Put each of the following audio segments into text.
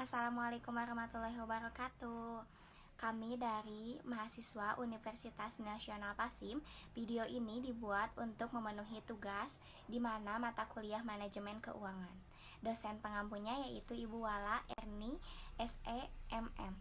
Assalamualaikum warahmatullahi wabarakatuh. Kami dari mahasiswa Universitas Nasional Pasim. Video ini dibuat untuk memenuhi tugas di mana mata kuliah manajemen keuangan. Dosen pengampunya yaitu Ibu Wala Erni SEMM.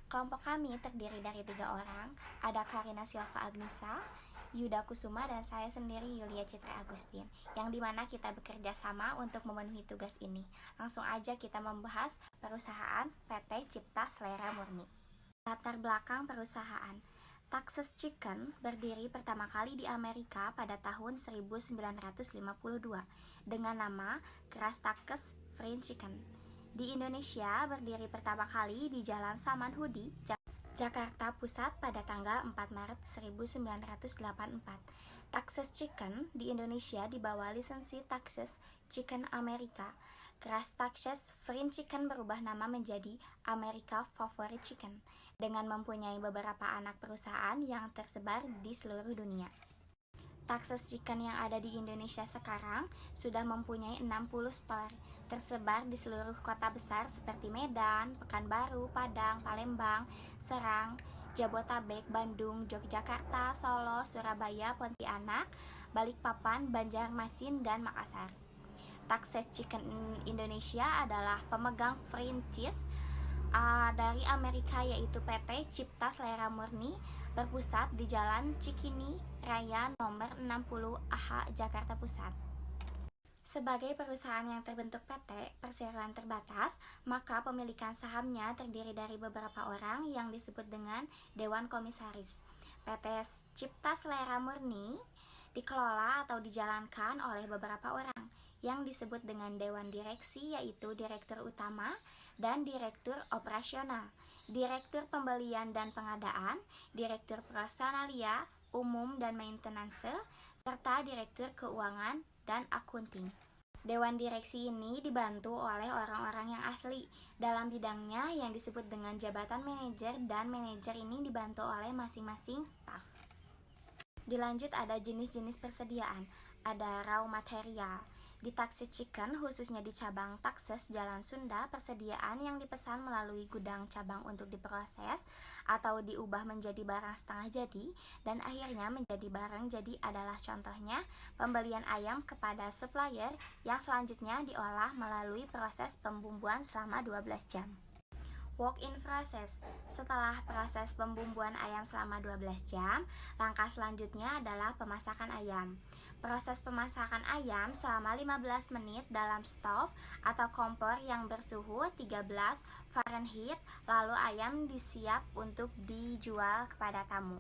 Kelompok kami terdiri dari 3 orang, ada Karina Silva Agnisa, Yuda Kusuma, dan saya sendiri Yulia Citra Agustin, yang dimana kita bekerja sama untuk memenuhi tugas ini. Langsung aja kita membahas perusahaan PT Cipta Selera Murni. Latar belakang perusahaan. Texas Chicken berdiri pertama kali di Amerika pada tahun 1952 dengan nama Keras Texas Fried Chicken. Di Indonesia berdiri pertama kali di Jalan Samanhudi, Jakarta Pusat pada tanggal 4 Maret 1984. Texas Chicken di Indonesia di bawah lisensi Texas Chicken America. Keras Texas Fried Chicken berubah nama menjadi America Favorite Chicken dengan mempunyai beberapa anak perusahaan yang tersebar di seluruh dunia. Texas Chicken yang ada di Indonesia sekarang sudah mempunyai 60 store tersebar di seluruh kota besar seperti Medan, Pekanbaru, Padang, Palembang, Serang, Jabotabek, Bandung, Yogyakarta, Solo, Surabaya, Pontianak, Balikpapan, Banjarmasin, dan Makassar. Texas Chicken Indonesia adalah pemegang franchise dari Amerika yaitu PT Cipta Selera Murni berpusat di Jalan Cikini Raya nomor 60 AH Jakarta Pusat. Sebagai perusahaan yang terbentuk PT perseroan terbatas, maka pemilikan sahamnya terdiri dari beberapa orang yang disebut dengan Dewan Komisaris. PT Cipta Selera Murni dikelola atau dijalankan oleh beberapa orang yang disebut dengan Dewan Direksi, yaitu Direktur Utama dan Direktur Operasional, Direktur Pembelian dan Pengadaan, Direktur Personalia, Umum dan Maintenance, serta Direktur Keuangan dan Akunting. Dewan direksi ini dibantu oleh orang-orang yang ahli dalam bidangnya yang disebut dengan jabatan manajer, dan manajer ini dibantu oleh masing-masing staf. Dilanjut ada jenis-jenis persediaan, ada raw material. Di Texas Chicken, khususnya di cabang Texas Jalan Sunda, persediaan yang dipesan melalui gudang cabang untuk diproses atau diubah menjadi barang setengah jadi dan akhirnya menjadi barang jadi adalah contohnya pembelian ayam kepada supplier yang selanjutnya diolah melalui proses pembumbuan selama 12 jam. Walk-in process. Setelah proses pembumbuan ayam selama 12 jam, langkah selanjutnya adalah pemasakan ayam. Proses pemasakan ayam selama 15 menit dalam stove atau kompor yang bersuhu 13 Fahrenheit, lalu ayam disiap untuk dijual kepada tamu.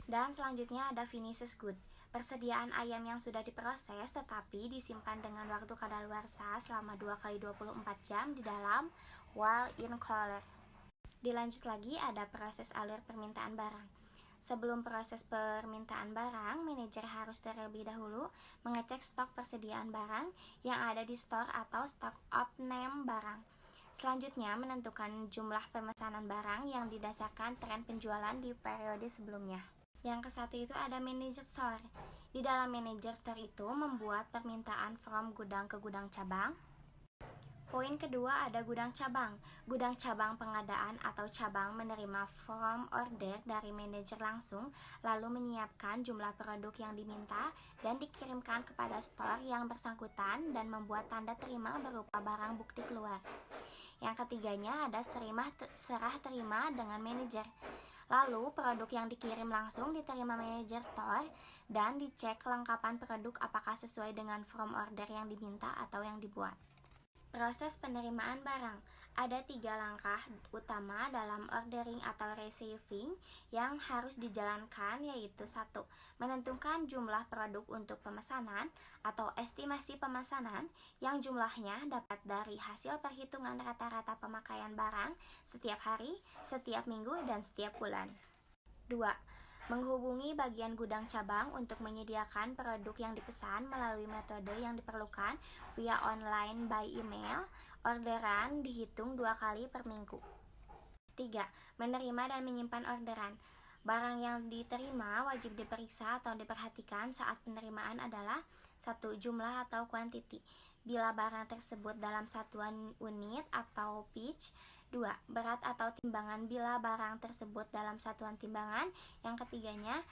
Dan selanjutnya ada finishes good. Persediaan ayam yang sudah diproses tetapi disimpan dengan waktu kadaluarsa selama 2x24 jam di dalam walk-in cooler. Dilanjut lagi ada proses alur permintaan barang. Sebelum proses permintaan barang, manajer harus terlebih dahulu mengecek stok persediaan barang yang ada di store atau stok of name barang. Selanjutnya menentukan jumlah pemesanan barang yang didasarkan tren penjualan di periode sebelumnya. Yang kesatu itu ada manager store. Di dalam manager store itu membuat permintaan from gudang ke gudang cabang. Poin kedua ada gudang cabang. Gudang cabang pengadaan atau cabang menerima form order dari manajer langsung, lalu menyiapkan jumlah produk yang diminta dan dikirimkan kepada store yang bersangkutan dan membuat tanda terima berupa barang bukti keluar. Yang ketiganya ada serah terima dengan manajer. Lalu produk yang dikirim langsung diterima manajer store dan dicek kelengkapan produk apakah sesuai dengan form order yang diminta atau yang dibuat. Proses penerimaan barang. Ada 3 langkah utama dalam ordering atau receiving yang harus dijalankan, yaitu 1. Menentukan jumlah produk untuk pemesanan atau estimasi pemesanan yang jumlahnya dapat dari hasil perhitungan rata-rata pemakaian barang setiap hari, setiap minggu, dan setiap bulan. 2. Menghubungi bagian gudang cabang untuk menyediakan produk yang dipesan melalui metode yang diperlukan via online by email. Orderan dihitung 2 kali per minggu. 3. Menerima dan menyimpan orderan. Barang yang diterima wajib diperiksa atau diperhatikan saat penerimaan adalah 1. Jumlah atau quantity. bila barang tersebut dalam satuan unit atau pitch. 2. Berat atau timbangan bila barang tersebut dalam satuan timbangan. Yang ketiganya,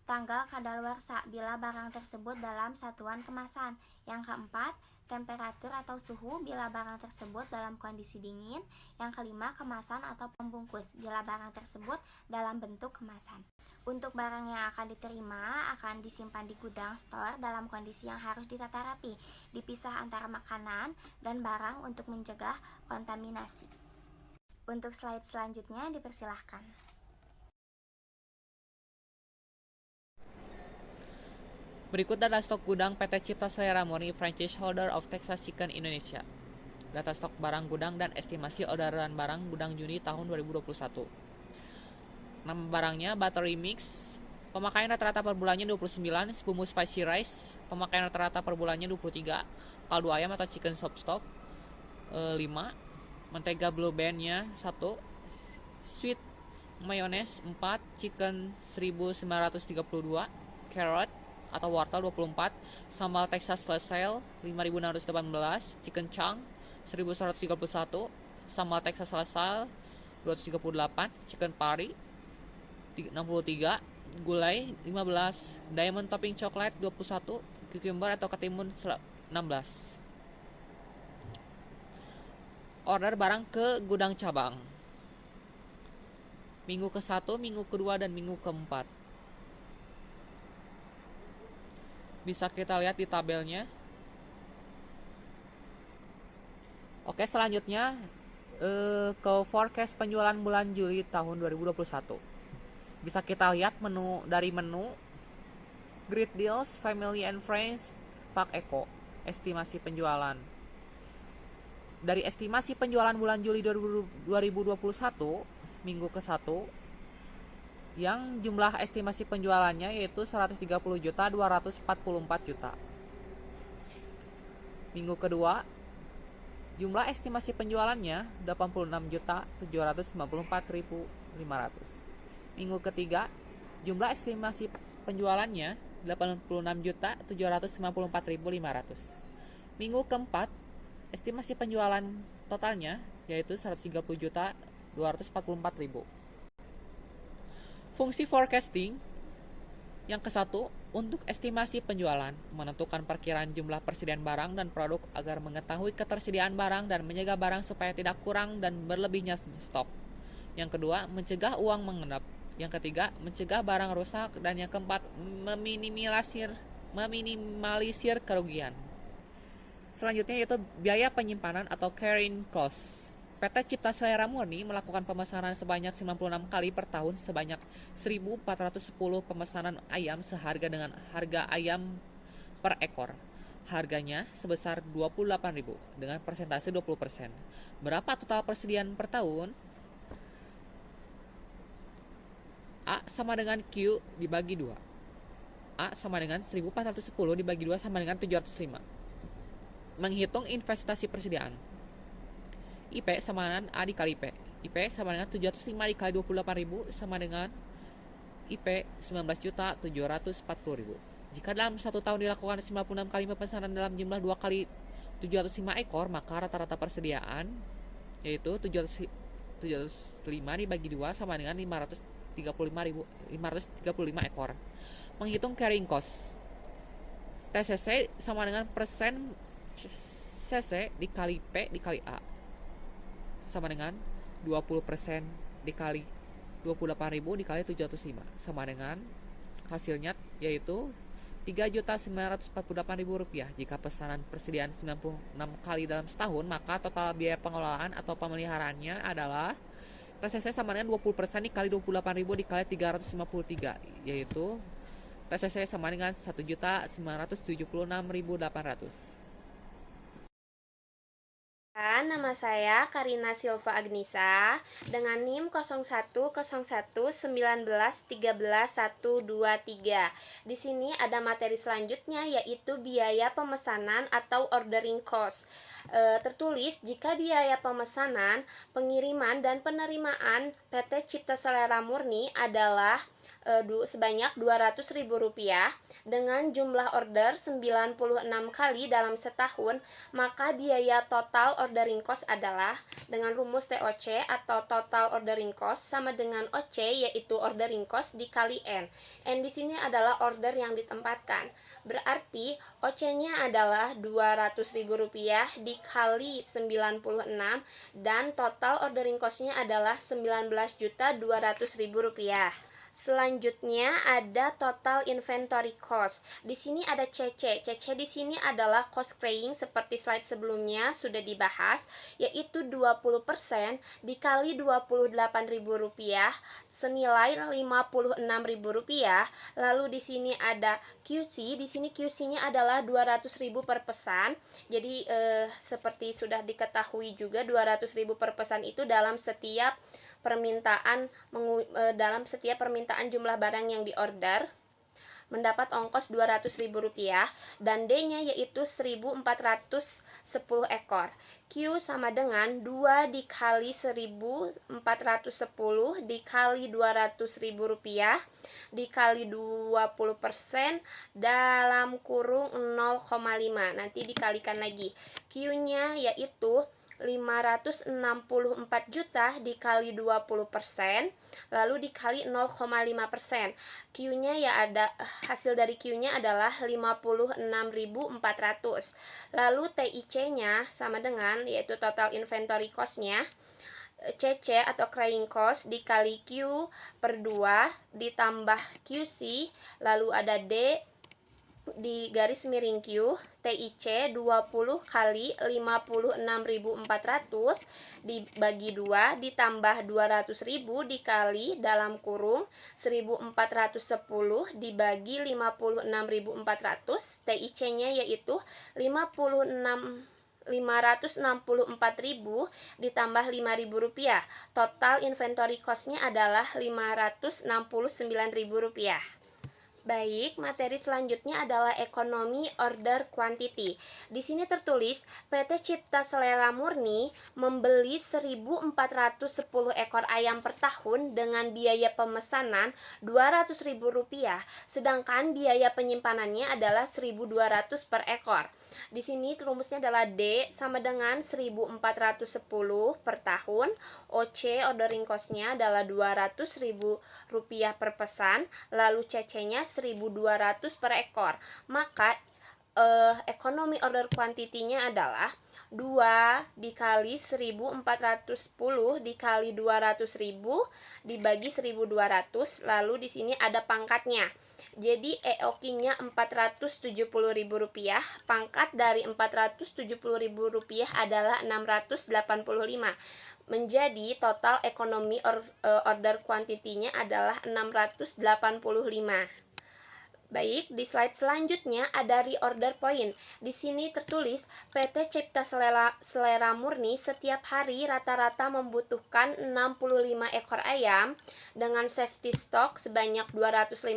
tanggal kadaluarsa bila barang tersebut dalam satuan kemasan. Yang keempat, temperatur atau suhu bila barang tersebut dalam kondisi dingin. Yang kelima, kemasan atau pembungkus bila barang tersebut dalam bentuk kemasan. Untuk barang yang akan diterima akan disimpan di gudang store dalam kondisi yang harus ditata rapi, dipisah antara makanan dan barang untuk mencegah kontaminasi. Untuk slide selanjutnya dipersilahkan. Berikut data stok gudang PT Cipta Selera Murni franchise holder of Texas Chicken Indonesia. Data stok barang gudang dan estimasi orderan barang gudang Juni tahun 2021. Nama barangnya Battery Mix. Pemakaian rata-rata per bulannya 29, bumbu spicy rice. Pemakaian rata-rata per bulannya 23, kaldu ayam atau chicken shop stock 5, mentega blue band-nya 1, sweet mayonnaise 4, chicken 1932, carrot atau wortel 24, sambal Texas Sale 5618, chicken chunk 1131, sambal Texas Sale 238, chicken pari 63, gulai 15, diamond topping coklat 21, cucumber atau ketimun 16. Order barang ke gudang cabang minggu ke-1, minggu ke-2, dan minggu ke-4. Bisa kita lihat di tabelnya. Oke, selanjutnya ke forecast penjualan bulan Juli tahun 2021. Bisa kita lihat dari menu Great Deals, Family and Friends, Pak Eko, estimasi penjualan. Dari estimasi penjualan bulan Juli 2021, minggu ke-1, yang jumlah estimasi penjualannya yaitu 130.244 juta. Minggu kedua, jumlah estimasi penjualannya 86.794.500. Minggu ketiga, jumlah estimasi penjualannya 86.794.500. Minggu keempat, estimasi penjualan totalnya yaitu 130.244.000. Fungsi forecasting yang ke-1 untuk estimasi penjualan, menentukan perkiraan jumlah persediaan barang dan produk agar mengetahui ketersediaan barang dan menjaga barang supaya tidak kurang dan berlebihnya stok. Yang kedua, mencegah uang mengendap. Yang ketiga, mencegah barang rusak. Dan yang keempat, meminimalisir kerugian. Selanjutnya yaitu biaya penyimpanan atau carrying cost. PT Cipta Selera Murni melakukan pemesanan sebanyak 96 kali per tahun sebanyak 1.410 pemesanan ayam seharga dengan harga ayam per ekor. Harganya sebesar 28.000 dengan persentase 20%. Berapa total persediaan per tahun? A sama dengan Q dibagi 2. A sama dengan 1.410 dibagi 2 sama dengan 705. Menghitung investasi persediaan. IP sama dengan A dikali IP. IP sama dengan 705 dikali 28.000 sama dengan IP 19.740.000. Jika dalam 1 tahun dilakukan 96 kali pemesanan dalam jumlah 2 kali 705 ekor, maka rata-rata persediaan yaitu 705 dibagi 2 sama dengan 535 ekor. Menghitung carrying cost. TCC sama dengan persen CC dikali P dikali A sama dengan 20% dikali 28.000 dikali 705 sama dengan hasilnya yaitu Rp3.948.000. Jika pesanan persediaan 96 kali dalam setahun, maka total biaya pengelolaan atau pemeliharaannya adalah TCC sama dengan 20% dikali 28.000 dikali 353, yaitu TCC sama dengan 1.976.800. Perkenalkan, nama saya Karina Silva Agnisa dengan NIM 010119131123. Di sini ada materi selanjutnya yaitu biaya pemesanan atau ordering cost. Tertulis jika biaya pemesanan, pengiriman dan penerimaan PT Cipta Selera Murni adalah sebanyak Rp200.000 dengan jumlah order 96 kali dalam setahun, maka biaya total ordering cost adalah dengan rumus TOC atau total ordering cost sama dengan OC yaitu ordering cost dikali N. N di sini adalah order yang ditempatkan. Berarti OC-nya adalah Rp200.000 dikali 96 dan total ordering cost-nya adalah Rp19.200.000. Selanjutnya ada total inventory cost. Di sini ada CC. CC di sini adalah cost carrying seperti slide sebelumnya sudah dibahas, yaitu 20% dikali Rp28.000 senilai Rp56.000. Lalu di sini ada QC. Di sini QC-nya adalah Rp200.000 per pesan. Jadi seperti sudah diketahui juga Rp200.000 per pesan itu dalam setiap permintaan jumlah barang yang diorder mendapat ongkos Rp200.000 dan D-nya yaitu 1.410 ekor. Q sama dengan 2 dikali 1.410 dikali Rp200.000 dikali 20% dalam kurung 0,5. Nanti dikalikan lagi. Q-nya yaitu 564 juta dikali 20%, lalu dikali 0,5%. Q-nya ya ada, hasil dari Q-nya adalah 56.400. Lalu TIC-nya sama dengan, yaitu total inventory cost-nya, CC atau carrying cost dikali Q per 2 ditambah QC, lalu ada D di garis miring Q, TIC 20 kali 56.400 dibagi 2 ditambah 200.000 dikali dalam kurung 1.410 dibagi 56.400, TIC-nya yaitu 564.000 ditambah Rp5.000. Total inventory cost-nya adalah Rp569.000. Baik, materi selanjutnya adalah ekonomi order quantity. Di sini tertulis PT Cipta Selera Murni membeli 1.410 ekor ayam per tahun dengan biaya pemesanan Rp200.000, sedangkan biaya penyimpanannya adalah Rp1.200 per ekor. Di sini rumusnya adalah D sama dengan 1.410 per tahun, OC ordering cost-nya adalah Rp200.000 per pesan, lalu CC-nya 1.200 per ekor. Maka ekonomi order quantity-nya adalah 2 dikali 1.410 dikali 200.000 dibagi 1.200, lalu di sini ada pangkatnya. Jadi EOQ-nya Rp470.000. Pangkat dari Rp470.000 adalah 685. Menjadi total ekonomi order quantity-nya adalah 685. Baik, di slide selanjutnya ada reorder point. Di sini tertulis PT Cipta Selera Murni setiap hari rata-rata membutuhkan 65 ekor ayam dengan safety stock sebanyak 250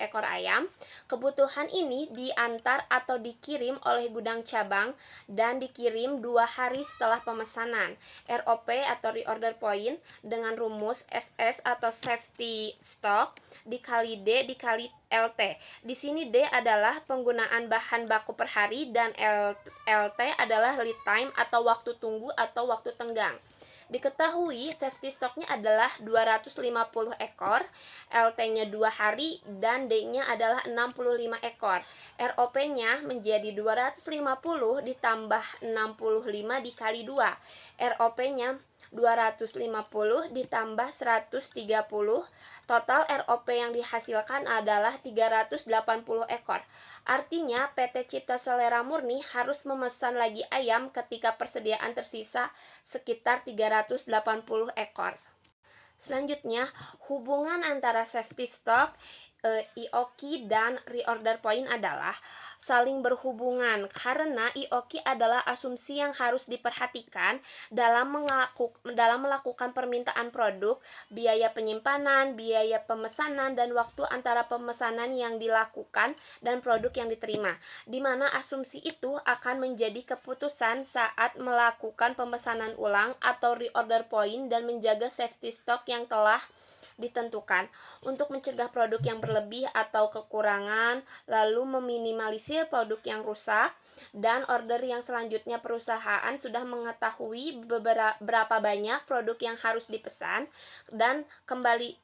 ekor ayam. Kebutuhan ini diantar atau dikirim oleh gudang cabang dan dikirim 2 hari setelah pemesanan. ROP atau reorder point dengan rumus SS atau safety stock dikali D dikali LT. Di sini D adalah penggunaan bahan baku per hari dan LT adalah lead time atau waktu tunggu atau waktu tenggang. Diketahui safety stocknya adalah 250 ekor, LT-nya 2 hari, dan D-nya adalah 65 ekor. ROP-nya menjadi 250 ditambah 65 dikali 2. ROP-nya 250 ditambah 130. Total ROP yang dihasilkan adalah 380 ekor. Artinya PT Cipta Selera Murni harus memesan lagi ayam ketika persediaan tersisa sekitar 380 ekor. Selanjutnya, hubungan antara safety stock, EOQ dan reorder point adalah saling berhubungan karena IOQ adalah asumsi yang harus diperhatikan dalam melakukan permintaan produk, biaya penyimpanan, biaya pemesanan, dan waktu antara pemesanan yang dilakukan dan produk yang diterima, di mana asumsi itu akan menjadi keputusan saat melakukan pemesanan ulang atau reorder point dan menjaga safety stock yang telah ditentukan untuk mencegah produk yang berlebih atau kekurangan, lalu meminimalisir produk yang rusak. Dan order yang selanjutnya, perusahaan sudah mengetahui berapa banyak produk yang harus dipesan dan kembali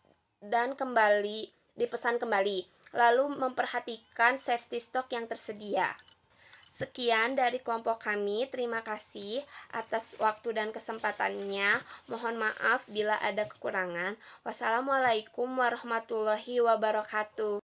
dipesan kembali, lalu memperhatikan safety stock yang tersedia. Sekian dari kelompok kami, terima kasih atas waktu dan kesempatannya. Mohon maaf bila ada kekurangan. Wassalamualaikum warahmatullahi wabarakatuh.